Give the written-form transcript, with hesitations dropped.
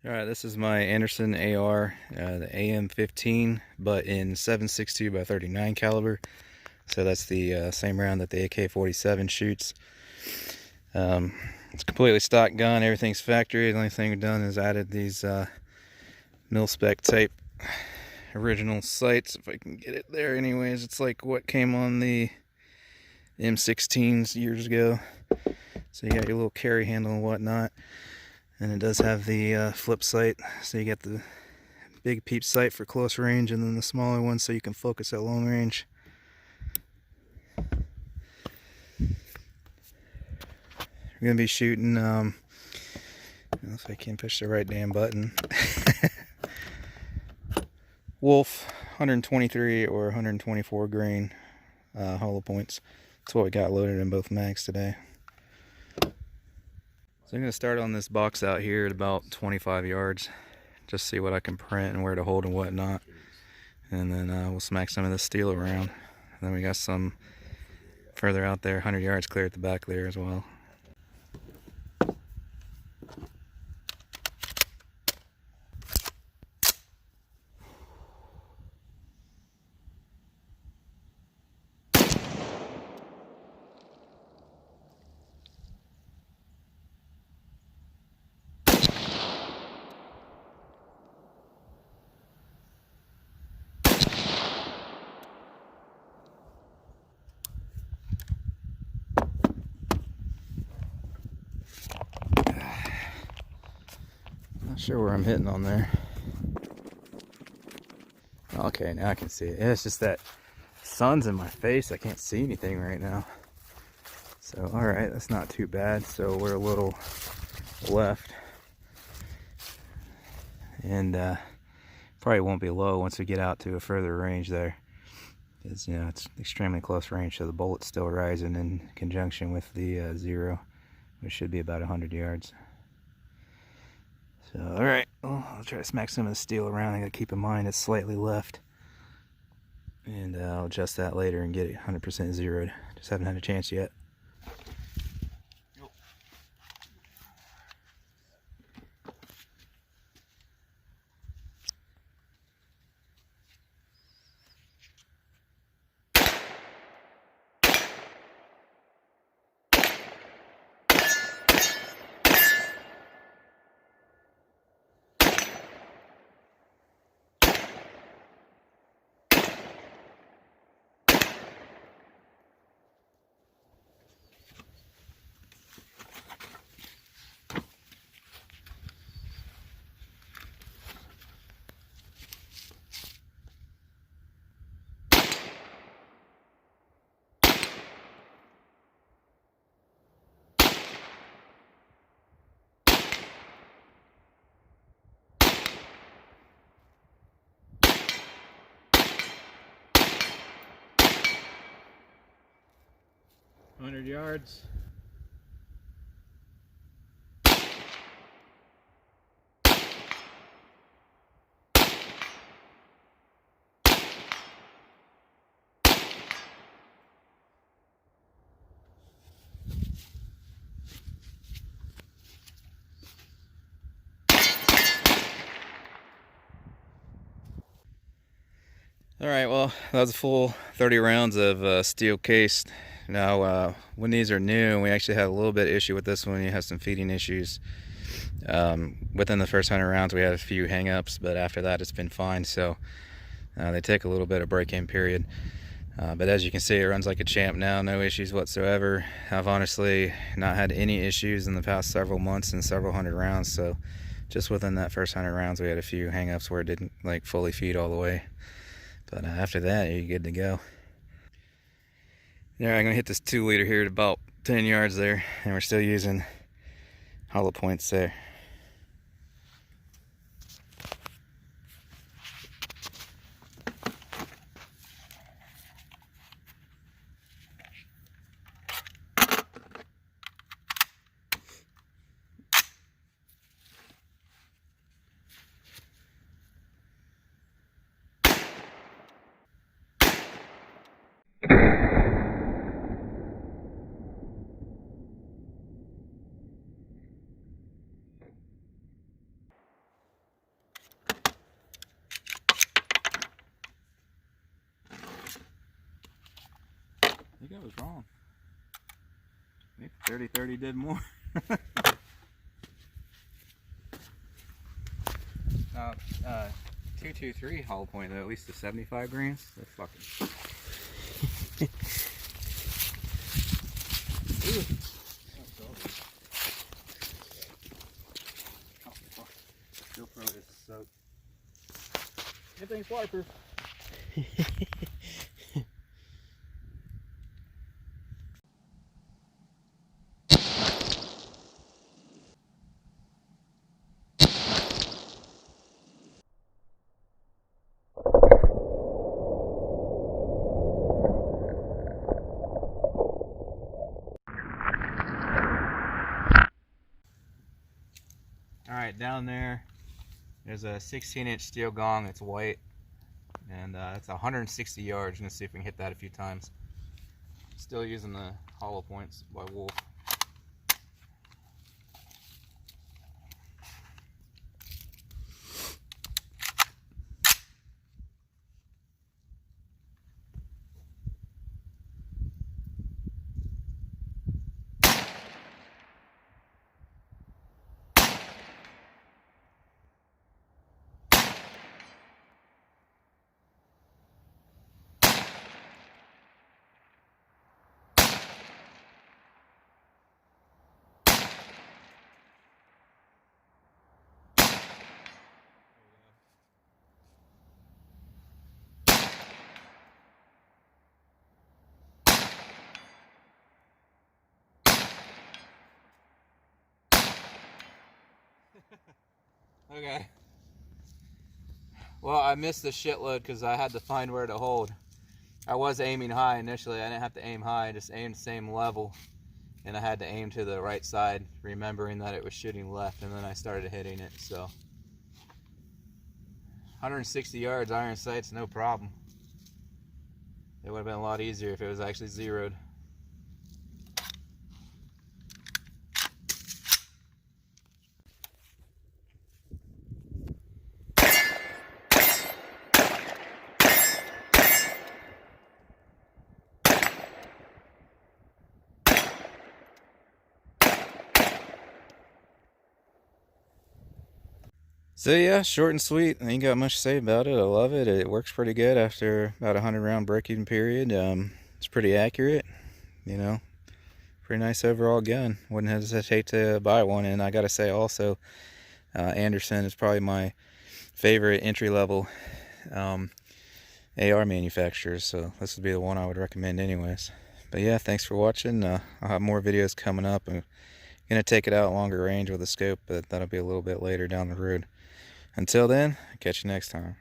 Alright, this is my Anderson AR, the AM-15, but in 7.62 by 39 caliber. So that's the same round that the AK-47 shoots. It's a completely stock gun, everything's factory. The only thing we've done is added these mil-spec type original sights, if I can get it there anyways. It's like what came on the M16s years ago. So you got your little carry handle and whatnot. And it does have the flip sight, so you get the big Peep sight for close range and then the smaller one so you can focus at long range. We're going to be shooting, I don't know if I can push the right damn button. Wolf 123 or 124 grain hollow points. That's what we got loaded in both mags today. So I'm going to start on this box out here at about 25 yards. Just see what I can print and where to hold and whatnot. And then we'll smack some of this steel around. And then we got some further out there, 100 yards clear at the back there as well. Not sure where I'm hitting on there. Okay, now I can see it. It's just that sun's in my face. I can't see anything right now. So, alright, that's not too bad. So we're a little left. And probably won't be low once we get out to a further range there. Because, you know, it's extremely close range, so the bullet's still rising in conjunction with the zero, which should be about 100 yards. So, alright, well, I'll try to smack some of the steel around. I gotta keep in mind it's slightly left. And I'll adjust that later and get it 100% zeroed. Just haven't had a chance yet. 100 yards. Alright, well, that was a full 30 rounds of steel cased. Now, when these are new, we actually had a little bit of issue with this one. You have some feeding issues. Within the first 100 rounds, we had a few hang-ups, but after that, it's been fine. So they take a little bit of break-in period. But as you can see, it runs like a champ now. No issues whatsoever. I've honestly not had any issues in the past several months and several hundred rounds. So just within that first 100 rounds, we had a few hang-ups where it didn't like fully feed all the way. But after that, you're good to go. Yeah, I'm gonna hit this 2-liter here at about 10 yards there, and we're still using hollow points there. Maybe I was wrong. Maybe 30-30 did more. Now, 223 hollow point though, at least the 75 grains. That's fucking. Oh, fuck. GoPro is soaked. Everything's waterproof. Alright, down there's a 16-inch steel gong. It's white, and it's 160 yards. I'm gonna see if we can hit that a few times. Still using the hollow points by Wolf. Okay. Well, I missed the shitload because I had to find where to hold. I was aiming high initially. I didn't have to aim high. I just aimed the same level. And I had to aim to the right side, remembering that it was shooting left. And then I started hitting it, so. 160 yards, iron sights, no problem. It would have been a lot easier if it was actually zeroed. So yeah, short and sweet. I ain't got much to say about it. I love it. It works pretty good after about a 100-round break-even period. It's pretty accurate, you know. Pretty nice overall gun. Wouldn't hesitate to buy one. And I gotta say also, Anderson is probably my favorite entry-level AR manufacturer. So this would be the one I would recommend anyways. But yeah, thanks for watching. I'll have more videos coming up. I'm gonna take it out longer range with a scope, but that'll be a little bit later down the road. Until then, catch you next time.